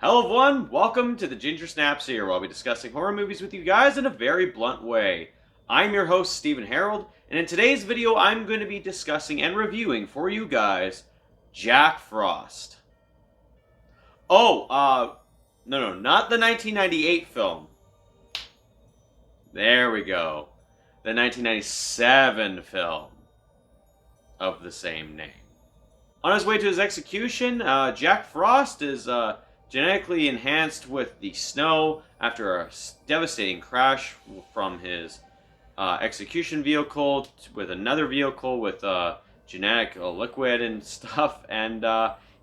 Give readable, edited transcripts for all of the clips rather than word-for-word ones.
Hello everyone, welcome to the Ginger Snaps here, where I'll be discussing horror movies with you guys in a very blunt way. I'm your host, Steven Harrold, and in today's video I'm going to be discussing and reviewing for you guys Jack Frost. No, not the 1998 film. There we go. The 1997 film of the same name. On his way to his execution, Jack Frost is genetically enhanced with the snow after a devastating crash from his execution vehicle with another vehicle with genetic liquid and stuff, and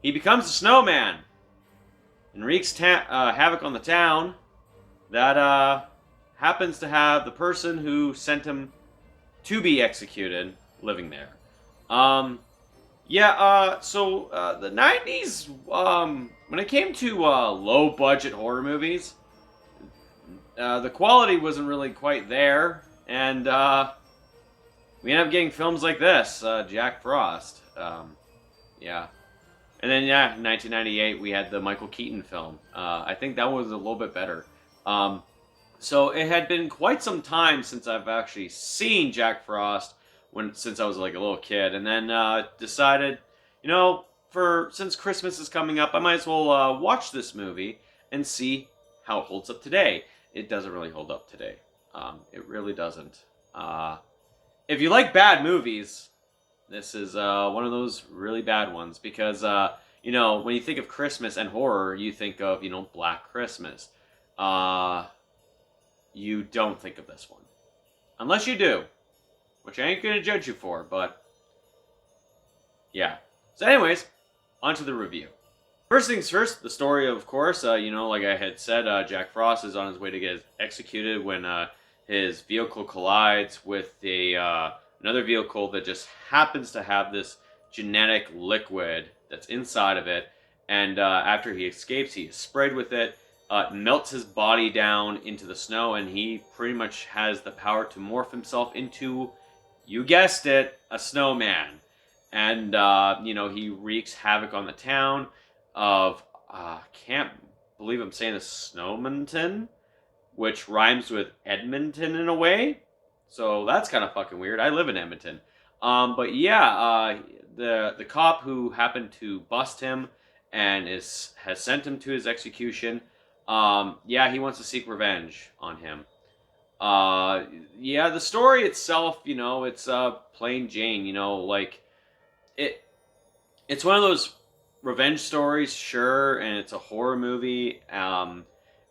he becomes a snowman and wreaks havoc on the town that happens to have the person who sent him to be executed living there. The 90s, when it came to low-budget horror movies, the quality wasn't really quite there, and we ended up getting films like this, Jack Frost. And then, in 1998, we had the Michael Keaton film. I think that was a little bit better. So it had been quite some time since I've actually seen Jack Frost, since I was like a little kid, and then decided, since Christmas is coming up, I might as well watch this movie and see how it holds up today. It doesn't really hold up today. It really doesn't. If you like bad movies, this is one of those really bad ones, because when you think of Christmas and horror, you think of Black Christmas. You don't think of this one, unless you do. Which I ain't gonna judge you for, but yeah. So anyways, on to the review. First things first, the story, of course, like I had said, Jack Frost is on his way to get executed when his vehicle collides with another vehicle that just happens to have this genetic liquid that's inside of it, and after he escapes, he is sprayed with it, melts his body down into the snow, and he pretty much has the power to morph himself into, you guessed it, a snowman. And, he wreaks havoc on the town of, can't believe I'm saying this, Snowmonton, which rhymes with Edmonton in a way. So that's kind of fucking weird. I live in Edmonton. The cop who happened to bust him and has sent him to his execution, he wants to seek revenge on him. The story itself, it's plain Jane, it's one of those revenge stories, sure, and it's a horror movie,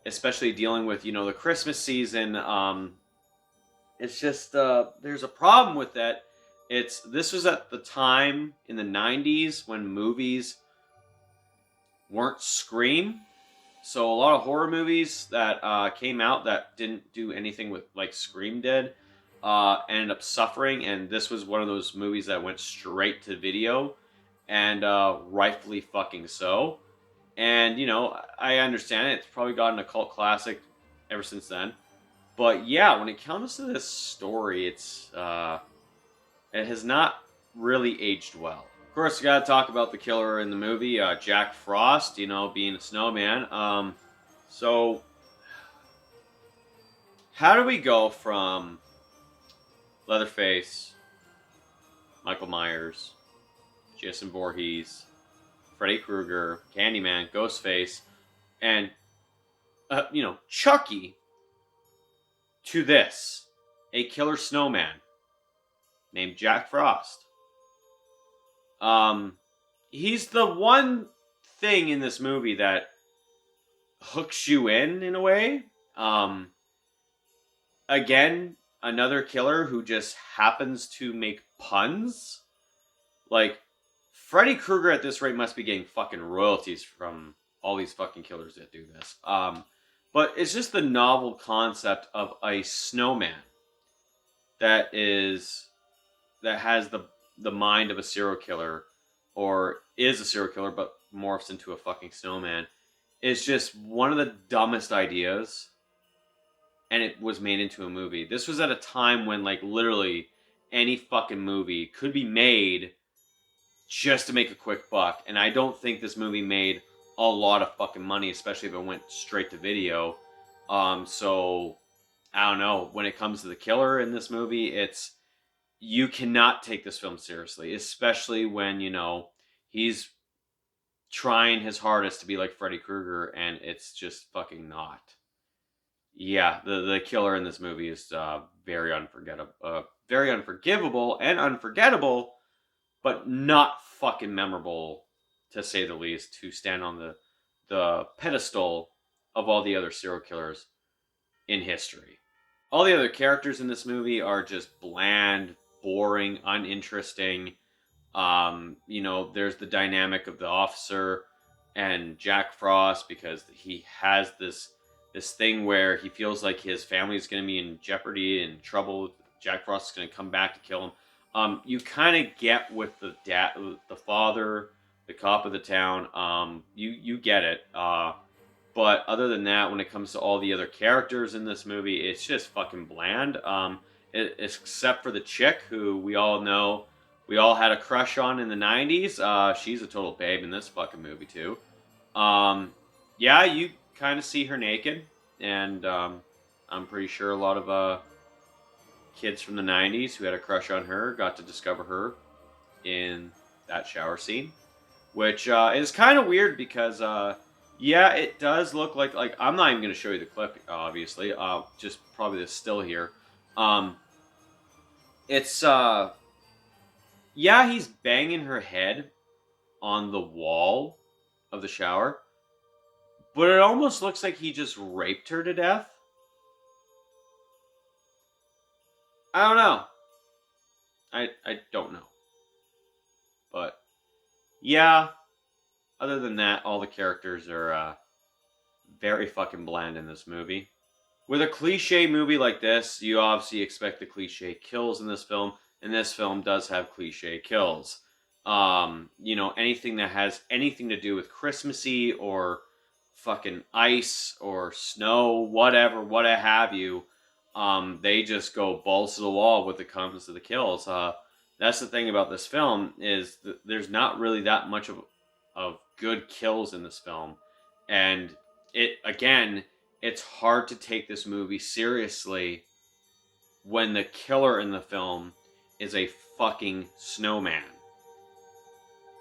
especially dealing with, the Christmas season. It's just, there's a problem with that. This was at the time in the 90s when movies weren't Scream. So a lot of horror movies that came out that didn't do anything with like Scream did ended up suffering, and this was one of those movies that went straight to video, and rightfully fucking so. And I understand it; it's probably gotten a cult classic ever since then. But yeah, when it comes to this story, it has not really aged well. Of course, we gotta talk about the killer in the movie, Jack Frost, being a snowman. So, how do we go from Leatherface, Michael Myers, Jason Voorhees, Freddy Krueger, Candyman, Ghostface, and, Chucky, to this, a killer snowman named Jack Frost? He's the one thing in this movie that hooks you in a way. Again, another killer who just happens to make puns. Like, Freddy Krueger at this rate must be getting fucking royalties from all these fucking killers that do this. But it's just the novel concept of a snowman that has the mind of a serial killer, or is a serial killer but morphs into a fucking snowman, is just one of the dumbest ideas, and it was made into a movie. This was at a time when, like, literally any fucking movie could be made just to make a quick buck, and I don't think this movie made a lot of fucking money, especially if it went straight to video. So I don't know. When it comes to the killer in this movie, you cannot take this film seriously, especially when he's trying his hardest to be like Freddy Krueger, and it's just fucking not. Yeah, the killer in this movie is very unforgivable and unforgettable, but not fucking memorable, to say the least. To stand on the pedestal of all the other serial killers in history. All the other characters in this movie are just bland, boring, uninteresting. There's the dynamic of the officer and Jack Frost, because he has this thing where he feels like his family is going to be in jeopardy and trouble. Jack Frost is going to come back to kill him. You kind of get with the father, the cop of the town. You get it. But other than that, when it comes to all the other characters in this movie, it's just fucking bland. Except for the chick who we all know, we all had a crush on in the 90s. She's a total babe in this fucking movie too. Yeah, you kind of see her naked, and I'm pretty sure a lot of kids from the 90s who had a crush on her got to discover her in that shower scene, which is kind of weird because yeah, it does look like I'm not even going to show you the clip, obviously. Just probably the still here. It's yeah, he's banging her head on the wall of the shower, but it almost looks like he just raped her to death. I don't know. I don't know. But yeah, other than that, all the characters are very fucking bland in this movie. With a cliche movie like this, you obviously expect the cliche kills in this film, and this film does have cliche kills. Anything that has anything to do with Christmassy or fucking ice or snow, whatever, what have you, they just go balls to the wall when it comes to the kills. That's the thing about this film, is that there's not really that much of good kills in this film. And it's hard to take this movie seriously when the killer in the film is a fucking snowman.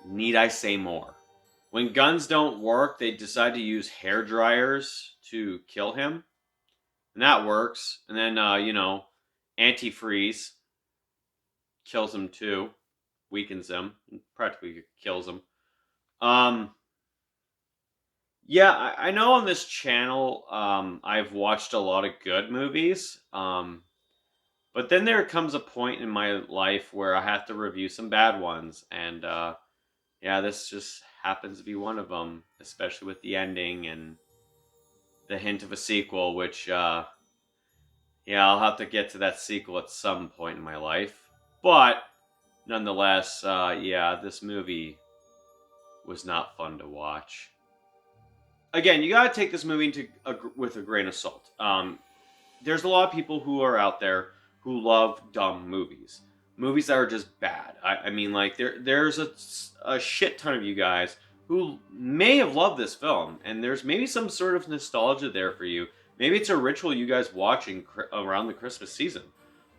Need I say more? When guns don't work, they decide to use hair dryers to kill him. And that works. And then, antifreeze kills him too. Weakens him. Practically kills him. Yeah, I know on this channel, I've watched a lot of good movies. But then there comes a point in my life where I have to review some bad ones. And, yeah, this just happens to be one of them. Especially with the ending and the hint of a sequel, which, yeah, I'll have to get to that sequel at some point in my life. But, nonetheless, yeah, this movie was not fun to watch. Again, you gotta take this movie with a grain of salt. There's a lot of people who are out there who love dumb movies. Movies that are just bad. I mean, like, there's a shit ton of you guys who may have loved this film, and there's maybe some sort of nostalgia there for you. Maybe it's a ritual you guys watching around the Christmas season.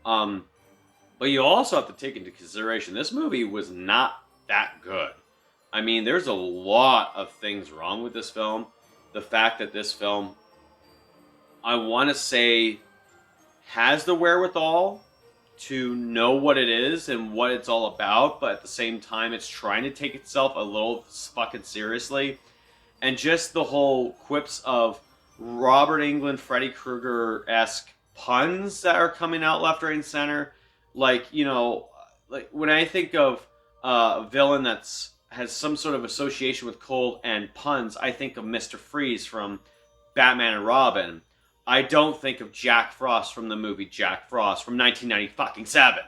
But you also have to take into consideration, this movie was not that good. I mean, there's a lot of things wrong with this film. The fact that this film, I want to say, has the wherewithal to know what it is and what it's all about, but at the same time, it's trying to take itself a little fucking seriously. And just the whole quips of Robert Englund, Freddy Krueger-esque puns that are coming out left, right, and center. Like, like when I think of a villain has some sort of association with cold and puns, I think of Mr. Freeze from Batman and Robin. I don't think of Jack Frost from the movie Jack Frost from 1997.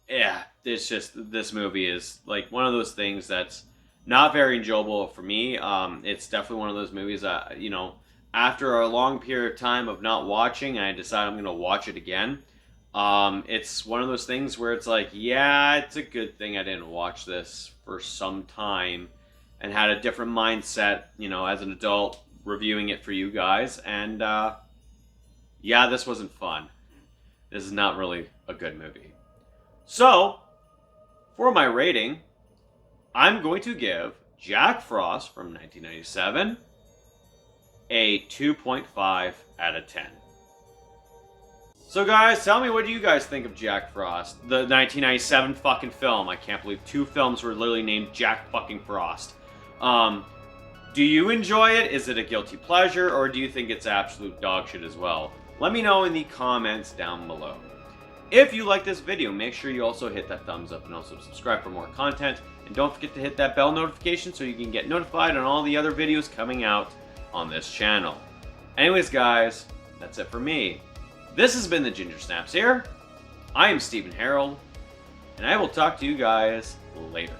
Yeah, it's just, this movie is like one of those things that's not very enjoyable for me. It's definitely one of those movies that, after a long period of time of not watching, I decide I'm going to watch it again. It's one of those things where it's like, yeah, it's a good thing I didn't watch this for some time. and had a different mindset, you know, as an adult reviewing it for you guys. And yeah, this wasn't fun. This is not really a good movie. So, for my rating, I'm going to give Jack Frost from 1997 a 2.5 out of 10. So guys, tell me, what do you guys think of Jack Frost? The 1997 fucking film. I can't believe 2 films were literally named Jack fucking Frost. Do you enjoy it? Is it a guilty pleasure? Or do you think it's absolute dog shit as well? Let me know in the comments down below. If you like this video, make sure you also hit that thumbs up and also subscribe for more content. And don't forget to hit that bell notification so you can get notified on all the other videos coming out on this channel. Anyways guys, that's it for me. This has been the Ginger Snaps here. I am Steven Harrold, and I will talk to you guys later.